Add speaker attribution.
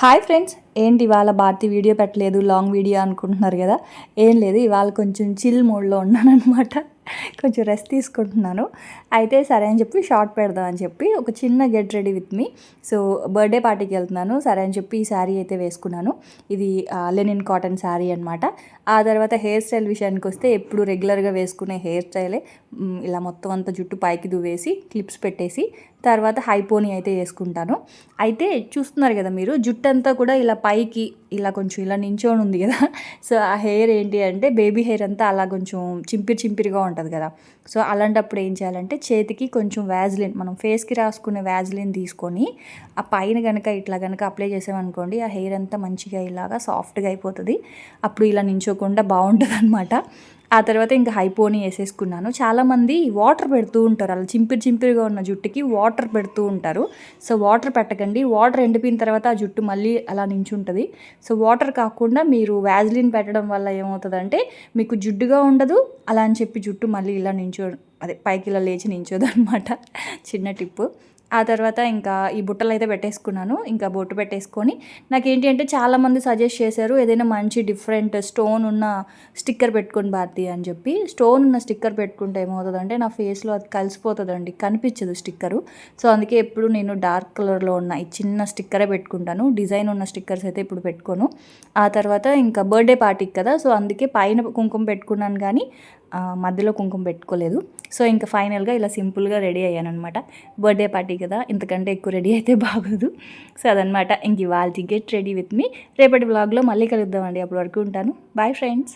Speaker 1: Hi friends, ఏంటి ఇవాళ Bharati video పెట్టలేదు, లాంగ్ వీడియో అనుకుంటున్నారు కదా. ఏం లేదు, ఇవాళ కొంచెం చిల్ మోడ్లో ఉన్నాను అనమాట. కొంచెం రెస్ట్ తీసుకుంటున్నాను. అయితే సరే అని చెప్పి షార్ట్ పెడదామని చెప్పి ఒక చిన్న get ready with me. So birthday పార్టీకి వెళ్తున్నాను, సరే అని చెప్పి ఈ శారీ అయితే వేసుకున్నాను. ఇది లెనిన్ కాటన్ శారీ అనమాట. ఆ తర్వాత హెయిర్ స్టైల్ విషయానికి వస్తే ఎప్పుడు రెగ్యులర్గా వేసుకునే హెయిర్ స్టైలే. ఇలా మొత్తం అంతా జుట్టు పైకి దువ్వేసి క్లిప్స్ పెట్టేసి తర్వాత హైపోనీ అయితే వేసుకుంటాను. అయితే చూస్తున్నారు కదా మీరు, జుట్టు అంతా కూడా ఇలా పైకి ఇలా కొంచెం ఇలా నించొని ఉంది కదా. సో ఆ హెయిర్ ఏంటి అంటే బేబీ హెయిర్ అంతా అలా కొంచెం చింపిరిగా ఉంటుంది కదా. సో అలాంటప్పుడు ఏం చేయాలంటే చేతికి కొంచెం వ్యాజ్లిన్, మనం ఫేస్కి రాసుకునే వ్యాజ్లిన్ తీసుకొని ఆ పైన కనుక ఇట్లా కనుక అప్లై చేసామనుకోండి, ఆ హెయిర్ అంతా మంచిగా ఇలాగా సాఫ్ట్గా అయిపోతుంది. అప్పుడు ఇలా నించోకుండా బాగుంటుంది అనమాట. ఆ తర్వాత ఇంకా హైపోనీ వేసేసుకున్నాను. చాలామంది వాటర్ పెడుతూ ఉంటారు, అలా చింపిరిగా ఉన్న జుట్టుకి వాటర్ పెడుతూ ఉంటారు. సో వాటర్ పెట్టకండి, వాటర్ ఎండిపోయిన తర్వాత ఆ జుట్టు మళ్ళీ అలా నించుంటుంది. సో వాటర్ కాకుండా మీరు వ్యాజ్లిన్ పెట్టడం వల్ల ఏమవుతుందంటే మీకు జిడ్డుగా ఉండదు, అలా అని చెప్పి జుట్టు మళ్ళీ ఇలా అదే పైకి ఇలా లేచి నించోదు అనమాట. చిన్న టిప్పు. ఆ తర్వాత ఇంకా ఈ బుట్టలు అయితే పెట్టేసుకున్నాను. ఇంకా బొట్టు పెట్టేసుకొని నాకేంటి అంటే చాలామంది సజెస్ట్ చేశారు ఏదైనా మంచి డిఫరెంట్ స్టోన్ ఉన్న స్టిక్కర్ పెట్టుకొని భారతి అని చెప్పి. స్టోన్ ఉన్న స్టిక్కర్ పెట్టుకుంటే ఏమవుతుందంటే నా ఫేస్లో అది కలిసిపోతుందండి, కనిపించదు స్టిక్కరు. సో అందుకే ఎప్పుడు నేను డార్క్ కలర్లో ఉన్న ఈ చిన్న స్టిక్కరే పెట్టుకుంటాను, డిజైన్ ఉన్న స్టిక్కర్స్ అయితే ఇప్పుడు పెట్టుకోను. ఆ తర్వాత ఇంకా బర్త్డే పార్టీకి కదా, సో అందుకే పైన కుంకుమ పెట్టుకున్నాను కానీ మధ్యలో కుంకుమ పెట్టుకోలేదు. సో ఇంకా ఫైనల్గా ఇలా సింపుల్గా రెడీ అయ్యాను అనమాట. బర్త్డే పార్టీ కదా, ఇంతకంటే ఎక్కువ రెడీ అయితే బాగోదు. సో అదనమాట ఇంక ఇవాళ గెట్ రెడీ విత్ మీ. రేపటి వ్లాగ్లో మళ్ళీ కలుద్దామండి, అప్పటి వరకు ఉంటాను. Bye friends.